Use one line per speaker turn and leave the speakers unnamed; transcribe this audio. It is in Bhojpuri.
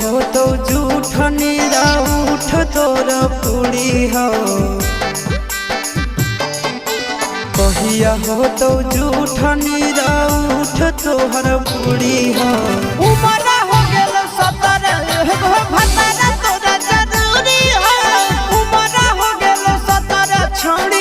हो तो झूठ निरा उठ तोर पूरी हो कहिया हो तो झूठ निरा उठ तोहर पूरी हो
उमर हो गेल 17 भतारा तोरा जरूरी हो उमर हो गेल 17 छोड़ी